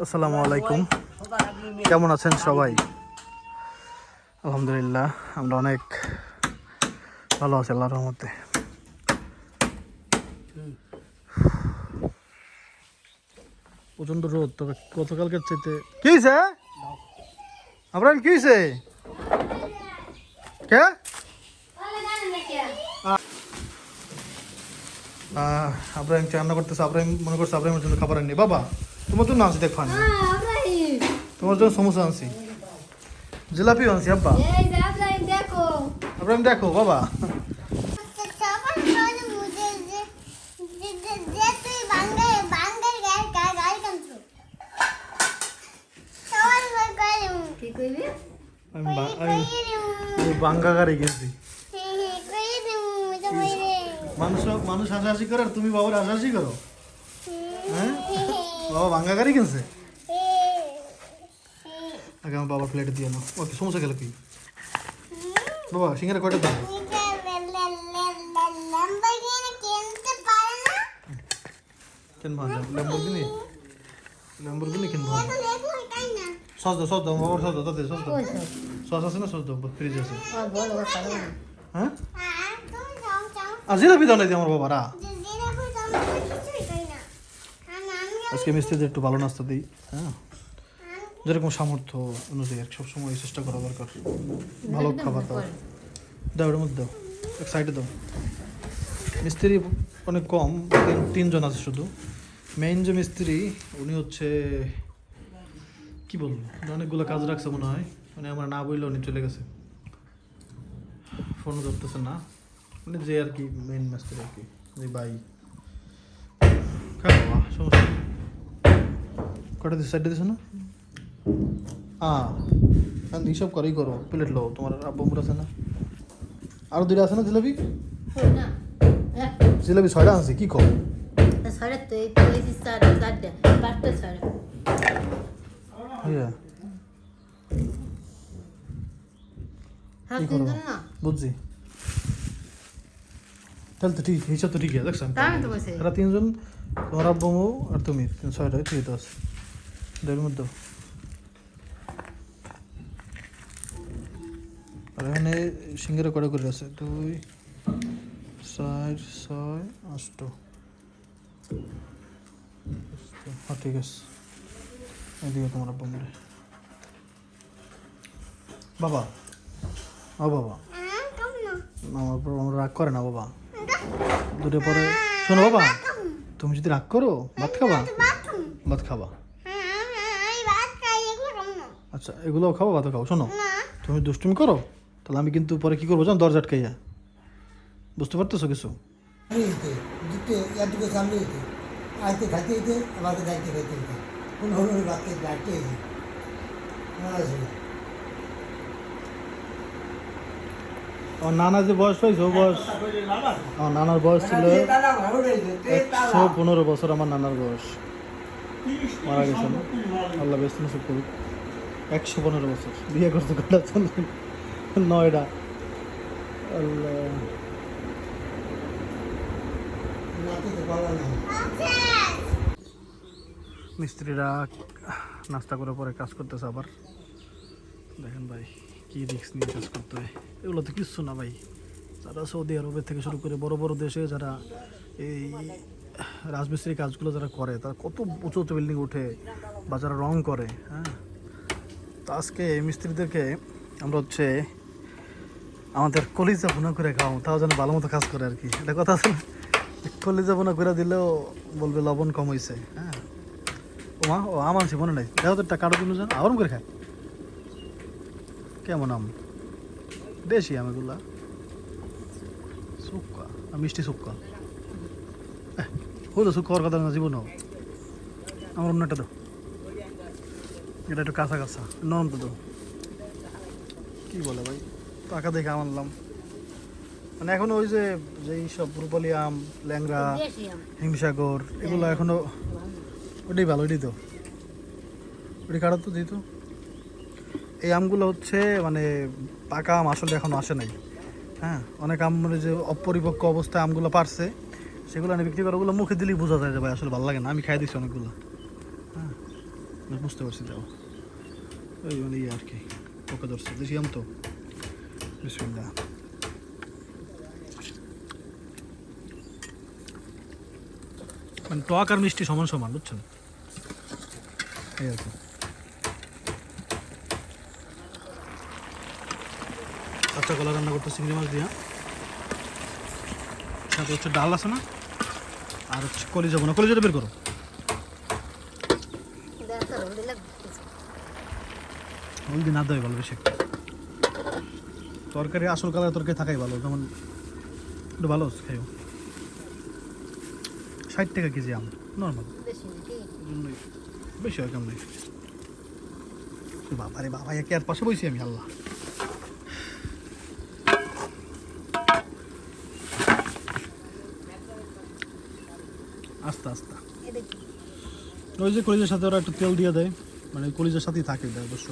আসসালামু আলাইকুম, কেমন আছেন সবাই? আলহামদুলিল্লাহ, আমরা অনেক ভালো আছি আল্লাহর রহমতে। প্রচন্ড রোদ, তবে গতকালকের চাইতে কি হয়েছে? আপনার কি হয়েছে? কে আব্রাহিম রান্না করতেছে। আব্রাহিম মনে করছে আব্রাহিমের জন্য খাবার আনি। বাবা, তোমার জন্য আনছি, দেখো তোমার জন্য সমোসা আনছি, জিলাপিও আনছি। আব্বা আব্রাহিম দেখো বাবা, বাঙ্গা গাড়ি গেছি। মানুষ হাসাহাসি করে আর তুমি বাবার হাসাহাসি করো। হ্যাঁ, বাবা বাঙ্গা গাড়ি কিনছে। আগে আমার বাবার প্লেটে দিয়ে নাও। ওকে, সমস্যা গেল কি বাবা? সিঙ্গারা কয়টা দাও? কিনবো ল্যাম্বরগিনি কিনবো। সস দাও বাবার, সস দাও, তাদের সস দাও। সস আছে না? সস দাও, ফ্রিজ আছে। হ্যাঁ, আর জিলাপি দাও নাই আমার বাবারা। আজকে মিস্ত্রিদের একটু ভালো নাস্তা দিই। হ্যাঁ, যেরকম সামর্থ্য অনুযায়ী আর সবসময় চেষ্টা করা দরকার। ভালো খাবার দাও, দাও ওর মধ্যে দাও, এক সাইডে দাও। মিস্ত্রি অনেক কম, তিনজন আছে শুধু। মেইন যে মিস্ত্রি উনি হচ্ছে কি বলবো, অনেকগুলো কাজ রাখছে মনে হয়, মানে আমরা না বললে উনি চলে গেছে, ফোনও ধরতেছে না। মানে যে আর কি মেইন মিস্ত্রি আর কি, যে ভাই সমস্যা কটা দিচ্ছে, সাইডে দিচ্ছে না? হিসাব করেই করো। প্লেট লো, তোমার আব্বুর আছে না? আরো দুইটা আছে না জিলাপি? জিলাপি 6টা আনছি, কি কম? বুঝছি, তাহলে তো ঠিক, হিসাব তো ঠিকই আছে। দেখছেন এরা তিনজন, তোমার আব্বু আর তুমি, 6টা ঠিক আছে। দেড় মধ্যে আর এখানে সিঙ্গারা কটা করে আছে? 2, 4, 6, 8। হ্যাঁ ঠিক আছে, এদিকে তোমার আব্বু মরে। বাবা, ও বাবা, আমার রাগ করে না বাবা। দুটো পরে শোনো বাবা, তুমি যদি রাগ করো ভাত খাবা? ভাত খাবা? আচ্ছা, এগুলো খাবো, ভাতও খাবো। শোনো, তুমি দুষ্টুমি করো তাহলে আমি কিন্তু পরে কি করবো জানো? দরজা আটকাইয়া। বুঝতে পারতেছো কিছু? আমার নানা যে বয়স হয়েছে, ও বয়স, আমার নানার বয়স ছিল 115 বছর। আমার নানার বয়স, মারা গেছেন, আল্লাহ ব্যস্ত নসিব করুক। 115 বছর, বিয়ে করতে কটা? 9টা। আল্লাহ, মিস্ত্রিরা নাস্তা করে পরে কাজ করতেছে আবার। দেখেন ভাই, কি রিস্ক নিয়ে কাজ করতে হয়। এগুলো তো কিচ্ছু না ভাই। যারা সৌদি আরবের থেকে শুরু করে বড় বড় দেশে যারা এই রাজমিস্ত্রি কাজগুলো যারা করে, তারা কত উঁচু উঁচু বিল্ডিং উঠে বা যারা রং করে। হ্যাঁ, তো আজকে এই মিস্ত্রিদেরকে আমরা হচ্ছে আমাদের কলিজা ভুনা করে খাওয়াবো, তাও যেন ভালো মতো কাজ করে আর কি। এটা কথা আছে না, কলিজা ভুনা করে দিলেও বলবে লবণ কম হয়েছে। হ্যাঁ, ও আম আনছি মনে নাই, দেখো তো একটা কারো জন্য যেন আবার করে খায়। কেমন আম? দেশি আম এগুলা, শুক্কা, মিষ্টি শুক্কা। হলো শুক্কা হওয়ার কথা না জীবনও। আমার অন্য একটা দাও, এটা একটু কাঁচা কাঁচা নরম তো দাও। কী বলে ভাই, টাকা দেখে আনলাম। মানে এখনো ওই যে যেই সব রূপালি আম, ল্যাংড়া, হিমসাগর, এগুলো এখনো, ওটাই ভালো, ওইটাই তো, ওইটি কাটা তো দিত। এই আমগুলো হচ্ছে মানে পাকা আম আসলে এখনো আসে নাই। হ্যাঁ, অনেক আম মানে যে অপরিপক্ক অবস্থায় আমগুলো পারছে, সেগুলো বিক্রি করে, ওগুলো মুখে দিলেই বোঝা যায় যে ভাই আসলে ভালো লাগে না। আমি খাই দিচ্ছি অনেকগুলো। হ্যাঁ, বুঝতে পারছি দাও ওই মানে ইয়ে আর কি পোকা ধরছে দেশি আম তো বিসমিল্লাহ মানে টক আর মিষ্টি সমান সমান বুঝছেন এই আর কি কাঁচা কলা রান্না করতে চিংড়ি মাছ দিয়া সাথে হচ্ছে ডাল আছে না আর হচ্ছে কলিজা বোনা কলিজাটা বের করো হলদি না দেয় ভালো বেশি তরকারি আসল কালার তরকারি থাকাই ভালো যেমন একটু ভালো খাইও 60 টাকা কেজি আম নর্মাল বেশি হয় কেমন বাবা রে বাবা একে আর পাশে বইছি আমি আল্লাহ আস্তে আস্তে ওই যে কলিজার সাথে ওরা একটু তেল দিয়ে দেয় মানে কলিজার সাথেই থাকে এটা অবশ্য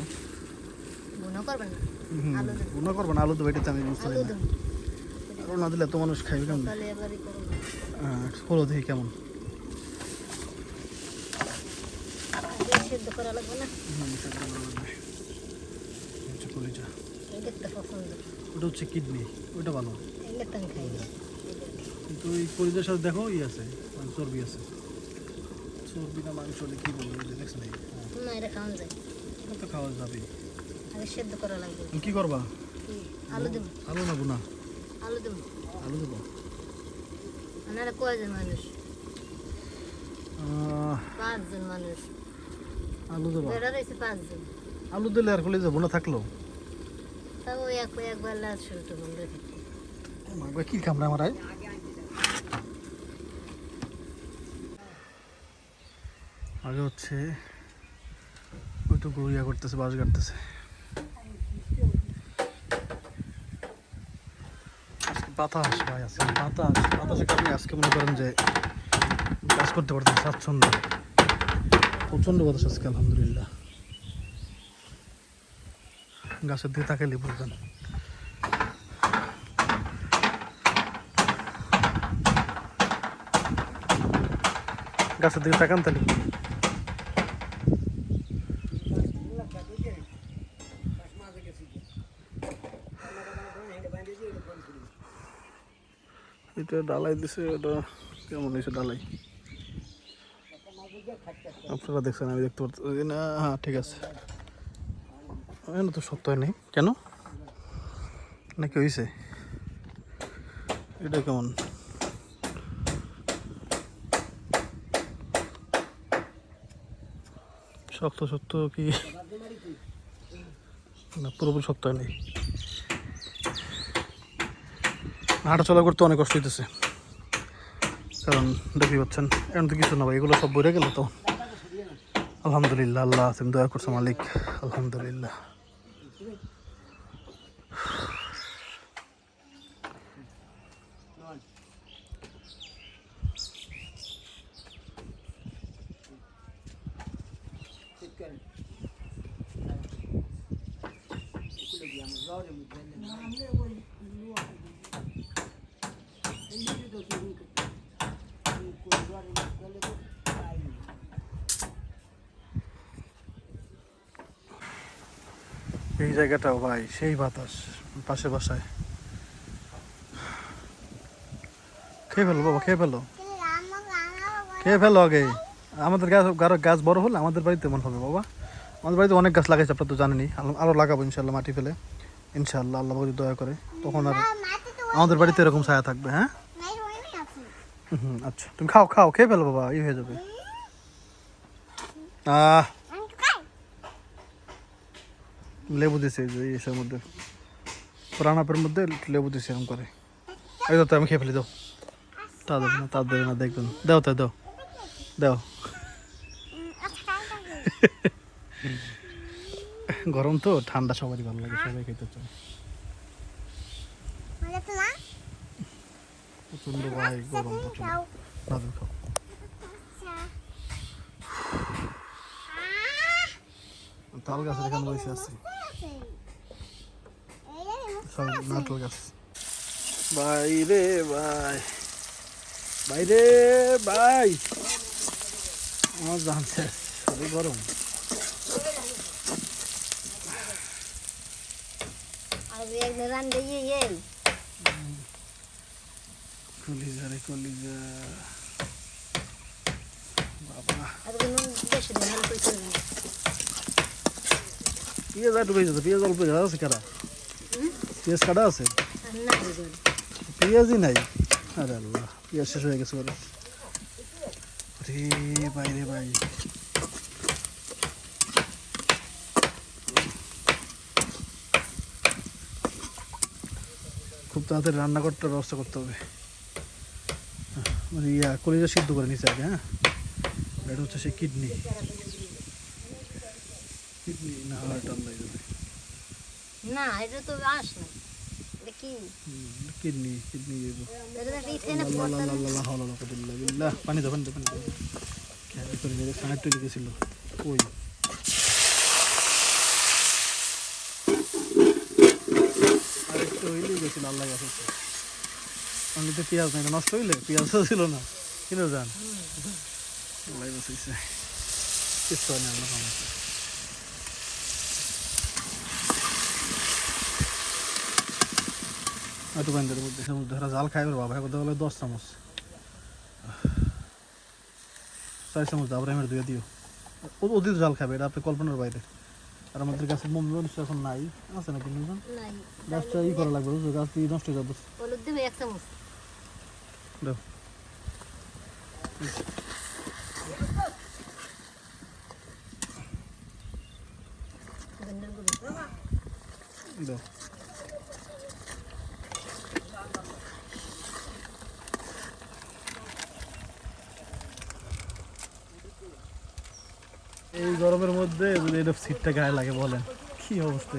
গুণা করবো না আলু তো বেটিতে আমি বুঝতে পারি না আলু না দিলে তো মানুষ খাইবে কেমন হ্যাঁ হলো দেখি কেমন কলিজা ওটা হচ্ছে কিডনি ওইটা ভালো কিন্তু ওই কলিজার সাথে দেখো ই আছে চর্বি আছে চর্বি না মাংস কি বলবো দেখছ না এটা তো খাওয়া যাবে কি করবা আলু না গুনা আলু দেবো মানুষ আলু দেবো 5 জন আলু দিলে আর কলিজা বোনা থাকলো তাও একবার লাল শুরুটা বন্ধ মাগবা কি কামড়া আমার আগে হচ্ছে ওইটু গড়িয়া করতেছে বাস কাটতেছে আজকে বাতাস ভাই আজকে বাতাসের কারণে আজকে মনে করেন যে কাজ করতে পারতেছে স্বাচ্ছন্দ্য প্রচণ্ড বাতাস আজকে আলহামদুলিল্লাহ গাছের দিকে তাকাইলে বুঝবেন গাছের দিকে তাকান তাহলে এটা ডালাই দিছে এটা কেমন হয়েছে ডালাই আপনারা দেখছেন আমি দেখতে পাচ্ছি না হ্যাঁ ঠিক আছে তো শক্ত হয় নেই কেন নাকি হয়েছে এটা কেমন শক্ত কি না পুরোপুরি শক্ত হয় নেই হাঁটা চলা করতে অনেক কষ্ট হইতেছে কারণ দেখি পাচ্ছেন এখন তো কিছু না ভাই এগুলো সব বইরে গেল তো আলহামদুলিল্লাহ আল্লাহ তুমি দয়া করছো মালিক আলহামদুলিল্লাহ এই জায়গাটাও ভাই সেই বাতাস পাশে বাসায় খেয়ে ফেলো বাবা খেয়ে ফেলো আগে আমাদের গাছ বড় হলে আমাদের বাড়িতে মন হবে বাবা আমাদের বাড়িতে অনেক গাছ লাগাইছে আপনার তো জানেনি আরও লাগাবো ইনশাল্লাহ মাটি ফেলে ইনশাল্লাহ আল্লাহ যদি দয়া করে তখন আর আমাদের বাড়িতে এরকম ছায়া থাকবে হ্যাঁ আচ্ছা তুমি খাও খেয়ে ফেলো বাবা ই হয়ে যাবে লেবু দিছে যে এসের মধ্যে পুরানাপের মধ্যে লেবু দিছে এরকম করে এই তো আমি খেয়ে ফেলি দাও তা দেবে না দেখবেন দাও দাও গরম তো ঠান্ডা সবারই ভালো লাগে সবাই খেতে চায় প্রচন্ড ভাই গরম প্রচন্ড খাও তাল গাছের এখানে বসে আছে সব নারকেল গাছ বাইরে ভাই আমার জানছে সবই গরম আমি একদিন রান্না ইয়ে কলিজা রে কলিজা বাবা আর নুন বেশি দিন হল কইতে পেঁয়াজ একটু বেশি আছে পেঁয়াজ অল্প আছে কাটা পেঁয়াজ কাটা আছে না দিবেন পেঁয়াজই নাই আরে আল্লাহ পেঁয়াজ শেষ হয়ে গেছে বলো রে ভাই রে ভাই খুব তাড়াতাড়ি রান্না করতে ব্যবস্থা করতে হবে মানে কলিজা সিদ্ধ করে নিচ্ছে আগে হ্যাঁ এটা হচ্ছে সে কিডনি কিডনি না হয় এটা আল্লাহ জানে না এটা তো আস না এটা কি কিডনি কিডনি এটা একটা ইথেনে পানি দাও পানি দাও পানি দাও খেয়াল করে দেখে সাইড তৈরি গেছিল ওই আরেকটু হইলেই গেছিল আল্লাহ গাছ আমি তো পেঁয়াজ নাই নষ্ট হইলে পেঁয়াজও ছিল না কিনে যান আল্লাহ বাঁচাইছে কিছু হয় না আল্লাহ বাঁচাইছে একটু বান্ধের মধ্যে সমুদ্র জাল খাইবে বাবা কথা বলে 10 চামচ 4 চামচ আব্রাহিমের দিয়ে দিও অধিক জাল খাবে এটা আপনি কল্পনার বাইরে আর আমাদের কাছে মোমজন এখন নাই আছে নাকি মোমজন নাই গাছটা ই করা লাগবে বুঝছো গাছ দিয়ে নষ্ট হয়ে যাবে হলুদ দিবে এক চামচ দাও দাও এই গরমের মধ্যে যদি এটা সিটটা গায়ে লাগে বলেন কি অবস্থা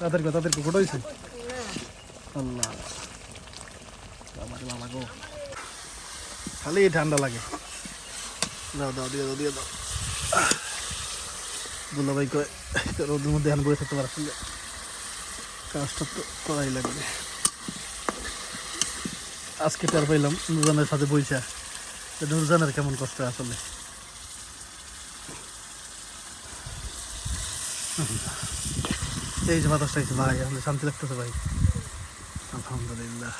তাদেরকে গোটা হয়েছে আল্লাহ বাবা গো খালি ঠান্ডা লাগে দাও দাও দিয়ে দাও দিয়ে দাও দুলা ভাই কয় রোদের মধ্যে এখন বসে থাকতে পারছিল কাজটা তো করাই লাগবে আজকে টের পাইলাম নুরজানের সাথে বইসা নুরজানের কেমন কষ্ট আসলে এই যে বাতাসটা হয়েছে ভাই আমাদের শান্তি লাগতেছে ভাই আলহামদুলিল্লাহ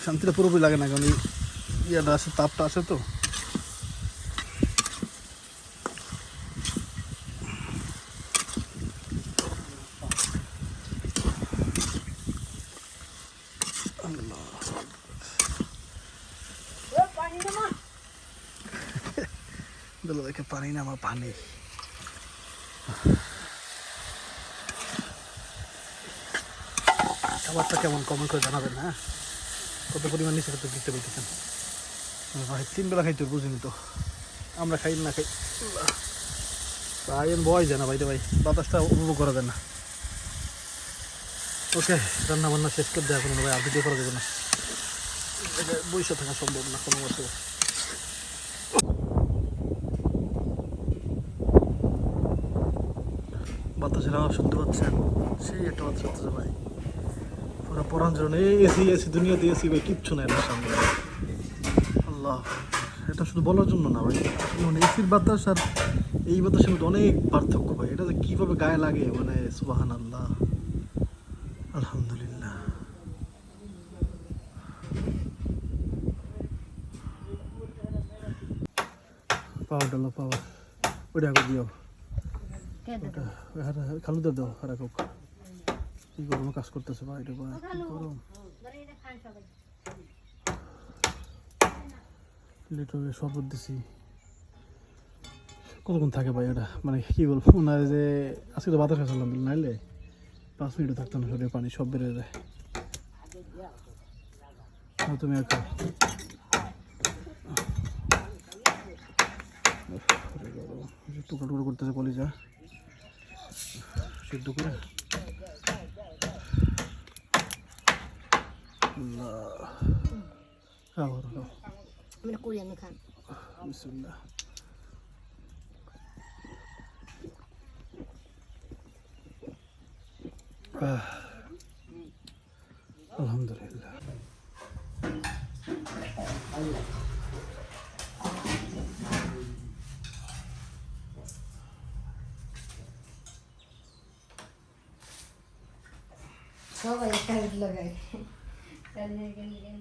শান্তিটা পুরোপুরি লাগে না কারণ ইয়াটা আসে তাপটা আসে তো দেখে পানি না আমার পানি খাবারটা কেমন কমেন্ট করে জানাবেন হ্যাঁ কত পরিমাণ নিচে করতে দিতে পেরেছেন ভাই 3 বেলা খাইতে বুঝিনি তো আমরা খাই না খাই ভাই বয় যায় না ভাই ভাই বাতাসটা উপভোগ করা যায় না ওকে রান্না বান্না শেষ করে দেওয়া কোনো ভাই আর ভিডিও করা যাবে না বসে থাকা সম্ভব না কোনো মতো বাতাসের আওয়াজ শুনতে পাচ্ছেন সেই একটা বাতাস হচ্ছে ভাই পুরো পরাঞ্চল এসি দুনিয়াতে এসি ভাই কিচ্ছু নাই এটার সামনে আল্লাহ এটা শুধু বলার জন্য না ভাই মানে এসির বাতাস আর এই বাতাসের মধ্যে অনেক পার্থক্য ভাই এটা যে কীভাবে গায়ে লাগে মানে সুবহান আল্লাহ আলহামদুলিল্লাহ পাওয়ার ডালো পাওয়ার ওইটা আগে দিও খালুদের দাও আর এক কি গরমে কাজ করতেছে ভাই রে ভাই কি গরম লিটারে শপথ দিছি কতক্ষণ থাকে ভাই এটা মানে কি বলবো না যে আজকে তো বাতাস আসলাম নাইলে 5 মিনিটও থাকতো না শরীরে পানি সব বেড়ে যায় তুমি একটা টুকরো টুকরো করতেছে কলিজা সিদ্ধ করে আমি খান বিসমিল্লাহ আলহামদুলিল্লাহ সবাই কাজ লাগায় কাজে গেলে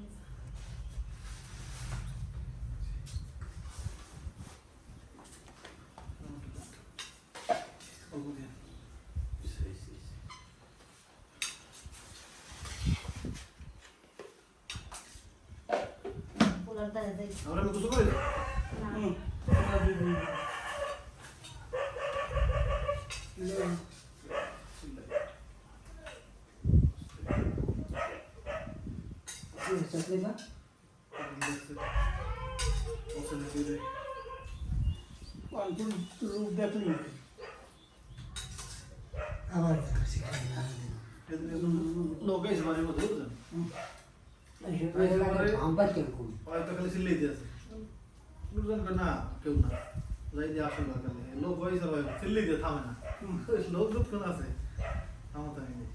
পুরার দ্বারা যাই আমরা আমি কিছু করি আবার শিখাই না লোক এসে বাড়ির মধ্যে বুঝলেন আমার কিরকম হয়তো খালি সিল্লাই দিয়েছে বুঝলেন না কেউ না যাই দিয়ে আসল খালি লোক হয়েছে ভাই সিল্লাই দিয়ে থামে না লোক লোক কোন আছে থামাতে নেই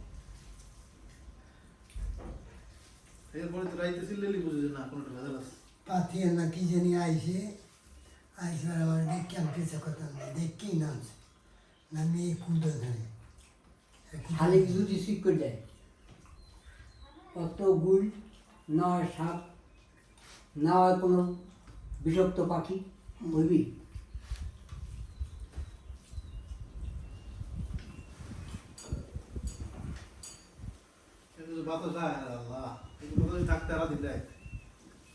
এরপরে তো রাইতে সিল্লাইলি বুঝে না কোনোটা ভেজাল আছে পাথিয়ে না কি জানি আইসে আইসে আমার দেখি আমি কিছু কথা নেই দেখি নামছে না মেয়ে কুদো ধরে খালি যদি ঠিক করে দেয় অত গুল না হয় সাপ না হয় কোনো বিষাক্ত পাখি বুঝবি কিন্তু বাতাস যায় আল্লাহ কিন্তু বাতাস থাকতে আর দিন দেয়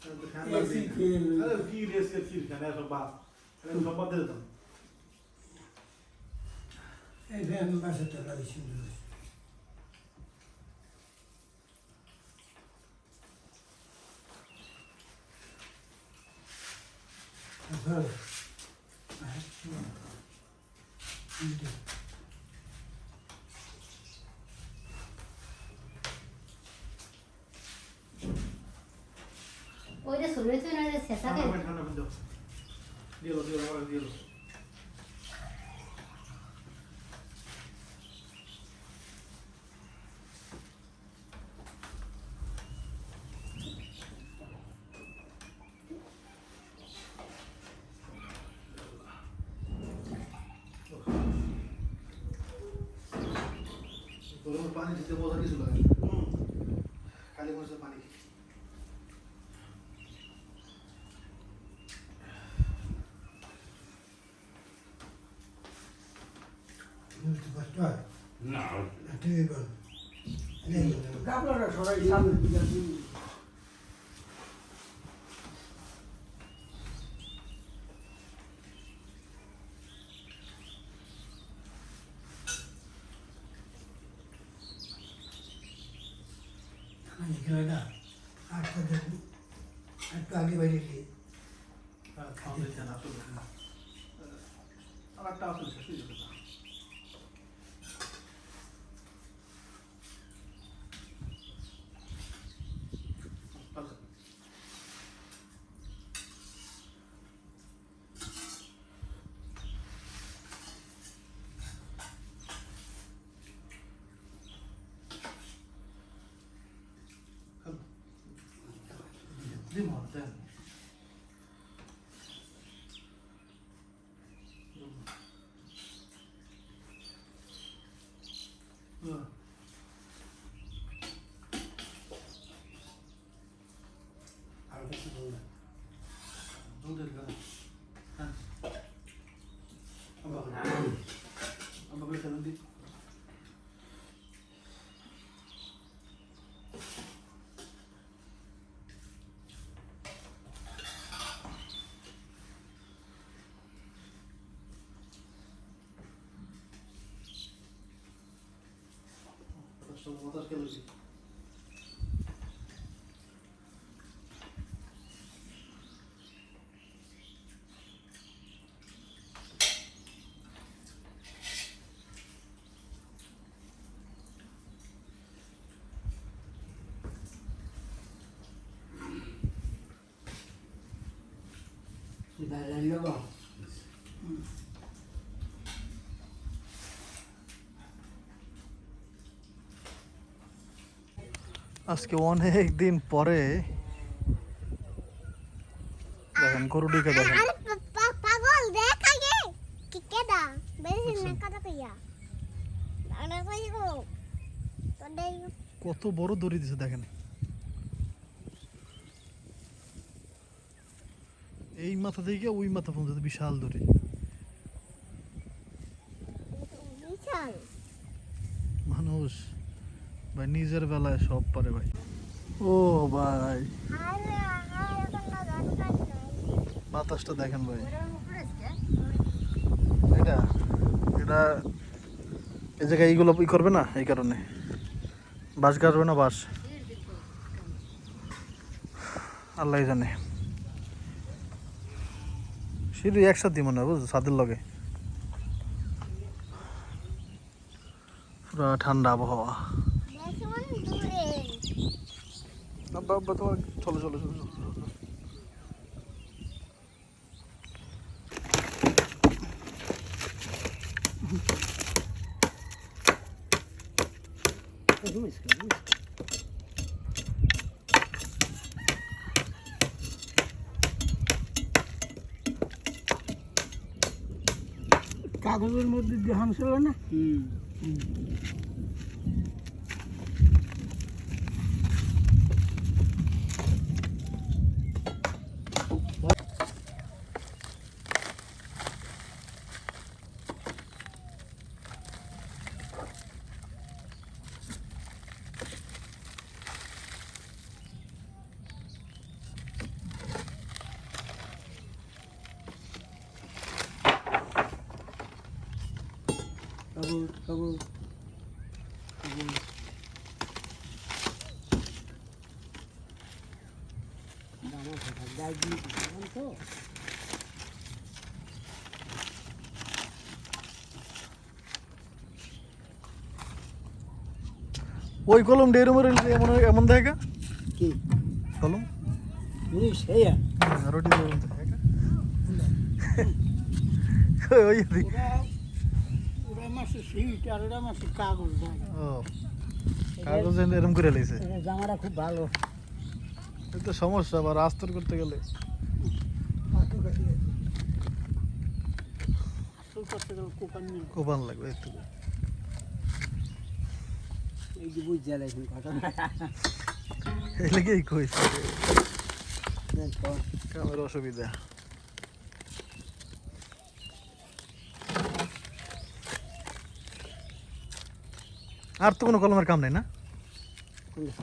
তো ফ্যান লাগবে আরে কি রেসের কি ফ্যান সব বাপ সব বাদ দিয়ে দিতাম এই ভ্যান বাসা তো লাগে সুন্দর ধরো ওইটা শুনে তো না যে শেষাকে ঠান্ডা পানি দাও দিলো দিলো গরম পানি দিতে মজা কিছু লাগে খালি মশলা পানি বুঝতে পারছো না তুই বল আপনারা সবাই সামনে দিকে আমি খেলাটা আটটা দেখুন একটু আগে বাইরে গিয়ে খাওয়া দিতে না আসলে আর একটা আসলে শেষ হয়ে যাবে Limon, আর কিছু বল না দুধের গাছ হ্যাঁ আমাকে খেলেন দিই বাতাস খেলে দাঁড়াইল বা আজকে অনেক দিন পরে দেখেন গরুটিকে দেখেন পাগল দেখ আগে কি কেডা বেশি না কথা কইয়া আরে কই গো তোদের কত বড় দড়ি দিছে দেখেন। এই মাথা থেকে ওই মাথা পর্যন্ত বিশাল দড়ি। বিশাল। মানুষ ভাই নিজের বেলায় সব পারে ভাই। ও ভাই আরে আর কোনো দরকার নাই। বাতাসটা দেখেন ভাই। এটা এটা এই জায়গায় এইগুলো ই করবে না, এই কারণে বাঁশ গাছবে না, বাঁশ আল্লাহ জানে। সিঁড়ি একসাথে মনে হয় বুঝছো, ছাদের লগে পুরা ঠান্ডা আবহাওয়া। দেখুন দূরে। আব্বা আব্বা তোমার চলো চলো চলো চলো, চলো। কাগজের মধ্যে দেহান ছিল না। কাগজ কাগজ কাগজ দানা থাকা গাছ দিয়ে দিলাম তো। ওই কলম ডেরুমের এমন এমন দেখা কি কলম জিনিস হেয়া রুটি ওই ওরা মাসে সিট আর ওরা মাসে কাগজ দেয়। ও কাগজ এরম করে লাইছে। এটা জামাটা খুব ভালো। এই তো সমস্যা, আবার আস্তর করতে গেলে আসল করতে গেলে কোপান নিয়ে কোপান লাগবে একটু। এই যে বুঝ জ্বালাই কথা এই লেগেই কইছে কামের অসুবিধা। আর তো কোনো কলমের কাম নেই না?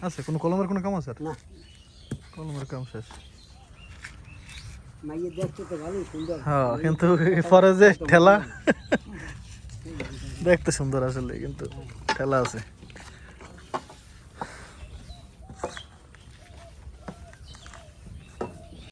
আছে কোনো কলমের কোনো কাম আছে? আর না কলমের কাম শেষ। মাইয়ে দেখতে তো ভালোই সুন্দর। হ্যাঁ কিন্তু পরে যে ঠেলা দেখতে সুন্দর আসলে, কিন্তু ঠেলা আছে।